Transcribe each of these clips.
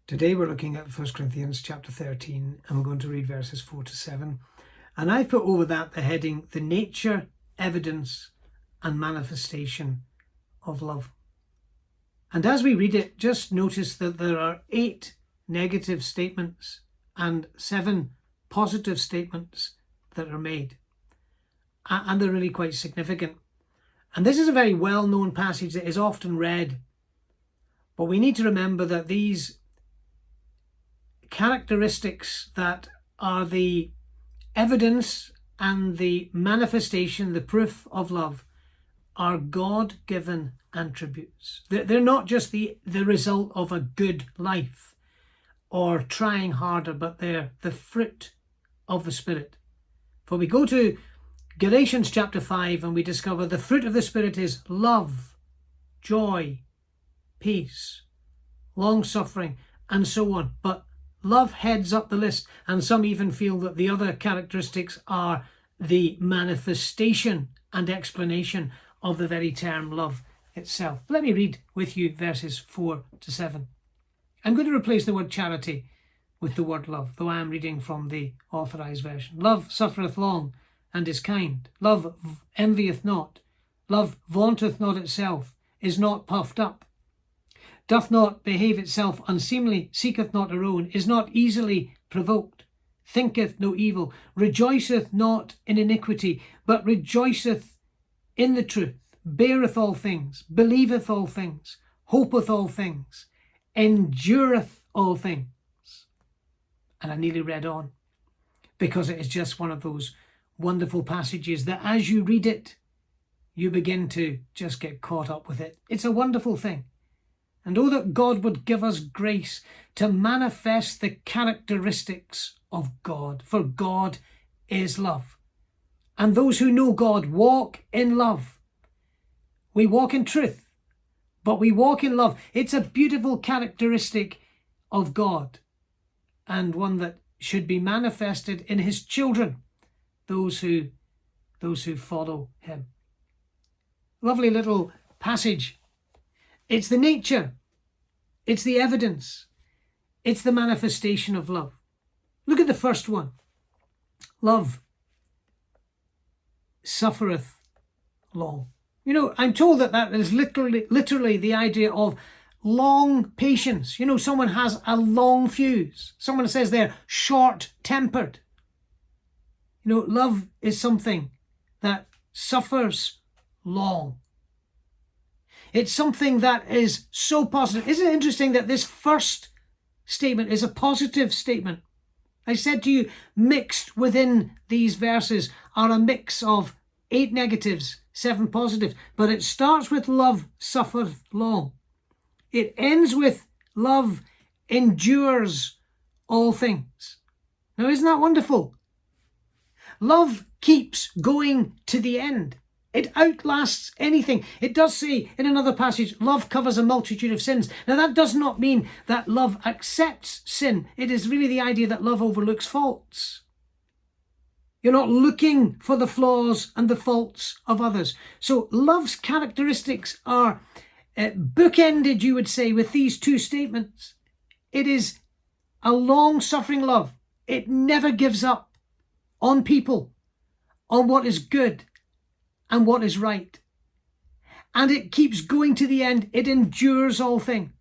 Today we're looking at 1 Corinthians chapter 13, and we're going to read verses 4 to 7. And I've put over that the heading, the nature, evidence and manifestation of love. And as we read it, just notice that there are 8 negative statements and 7 positive statements that are made. And they're really quite significant. And this is a very well-known passage that is often read. But we need to remember that these characteristics that are the evidence and the manifestation, the proof of love, are God-given attributes. They're not just the result of a good life or trying harder, but they're the fruit of the Spirit. For we go to Galatians chapter 5 and we discover the fruit of the Spirit is love, joy, peace, long-suffering, and so on. But love heads up the list, and some even feel that the other characteristics are the manifestation and explanation of the very term love itself. Let me read with you verses 4 to 7. I'm going to replace the word charity with the word love, though I am reading from the Authorized Version. Love suffereth long and is kind. Love envieth not. Love vaunteth not itself, is not puffed up, doth not behave itself unseemly, seeketh not her own, is not easily provoked, thinketh no evil, rejoiceth not in iniquity, but rejoiceth in the truth, beareth all things, believeth all things, hopeth all things, endureth all things. And I nearly read on, because it is just one of those wonderful passages that as you read it, you begin to just get caught up with it. It's a wonderful thing. And oh, that God would give us grace to manifest the characteristics of God, for God is love. And those who know God walk in love. We walk in truth, but we walk in love. It's a beautiful characteristic of God, and one that should be manifested in his children, those who follow him. Lovely little passage. It's the nature, it's the evidence, it's the manifestation of love. Look at the first one. Love suffereth long. You know, I'm told that is literally the idea of long patience. You know, someone has a long fuse. Someone says they're short-tempered. You know, love is something that suffers long. It's something that is so positive. Isn't it interesting that this first statement is a positive statement? I said to you, mixed within these verses are a mix of 8 negatives, 7 positives. But it starts with love suffereth long. It ends with love endures all things. Now, isn't that wonderful? Love keeps going to the end. It outlasts anything. It does say in another passage, love covers a multitude of sins. Now, that does not mean that love accepts sin. It is really the idea that love overlooks faults. You're not looking for the flaws and the faults of others. So love's characteristics are bookended, you would say, with these 2 statements. It is a long-suffering love. It never gives up on people, on what is good and what is right. And it keeps going to the end. It endures all things.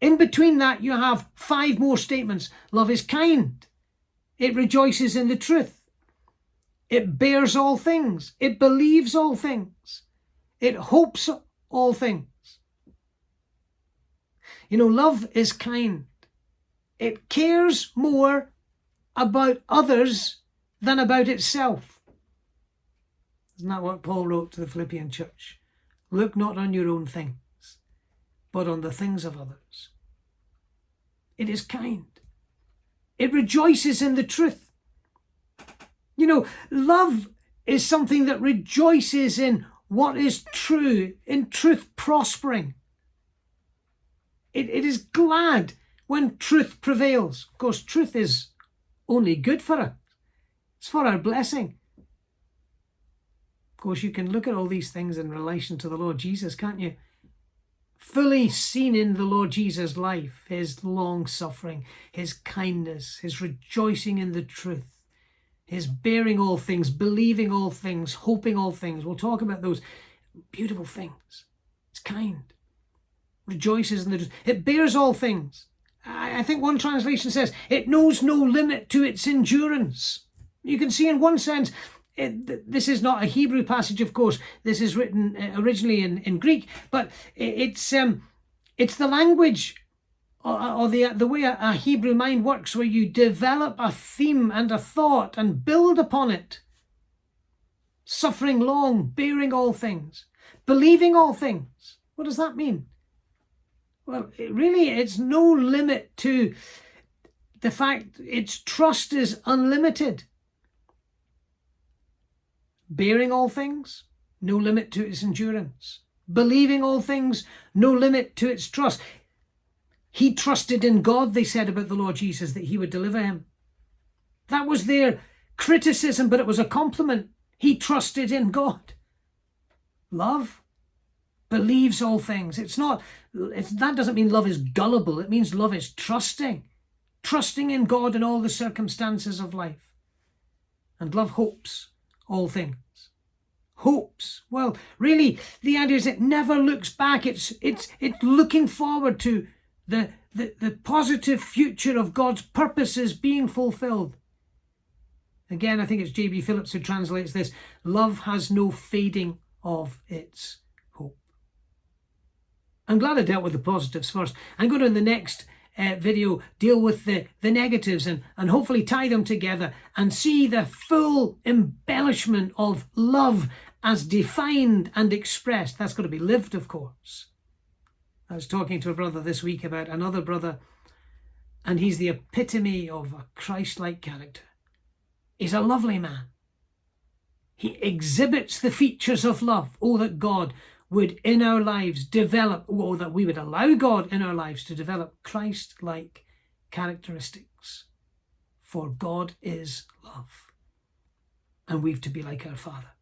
In between that, you have 5 more statements. Love is kind. It rejoices in the truth. It bears all things. It believes all things. It hopes all things. You know, love is kind. It cares more about others than about itself. Isn't that what Paul wrote to the Philippian church? Look not on your own things, but on the things of others. It is kind. It rejoices in the truth. You know, love is something that rejoices in what is true, in truth prospering. It is glad when truth prevails. Of course, truth is only good for us. It's for our blessing. Of course, you can look at all these things in relation to the Lord Jesus, can't you? fully seen in the Lord Jesus' life, his long suffering, his kindness, his rejoicing in the truth, his bearing all things, believing all things, hoping all things. We'll talk about those beautiful things. It's kind, rejoices in the truth. It bears all things. I think one translation says it knows no limit to its endurance. You can see in one sense, this is not a Hebrew passage, of course. This is written originally in Greek, but it's the language or the way a Hebrew mind works, where you develop a theme and a thought and build upon it. Suffering long, bearing all things, believing all things. What does that mean? Well, it's no limit to the fact its trust is unlimited. Bearing all things, no limit to its endurance. Believing all things, no limit to its trust. He trusted in God, they said about the Lord Jesus, that he would deliver him. That was their criticism, but it was a compliment. He trusted in God. Love believes all things. That doesn't mean love is gullible. It means love is trusting in God in all the circumstances of life. And love hopes all things. Hopes. Well, really, the idea is it never looks back. It's looking forward to the positive future of God's purposes being fulfilled. Again, I think it's J.B. Phillips who translates this. Love has no fading of its hope. I'm glad I dealt with the positives first. I'm going to, in the next video, deal with the negatives and hopefully tie them together and see the full embellishment of love as defined and expressed. That's got to be lived, of course. I was talking to a brother this week about another brother, and he's the epitome of a Christ-like character. He's a lovely man. He exhibits the features of love. Oh, that God would in our lives develop, or that we would allow God in our lives to develop Christ-like characteristics. For God is love. And we've to be like our Father.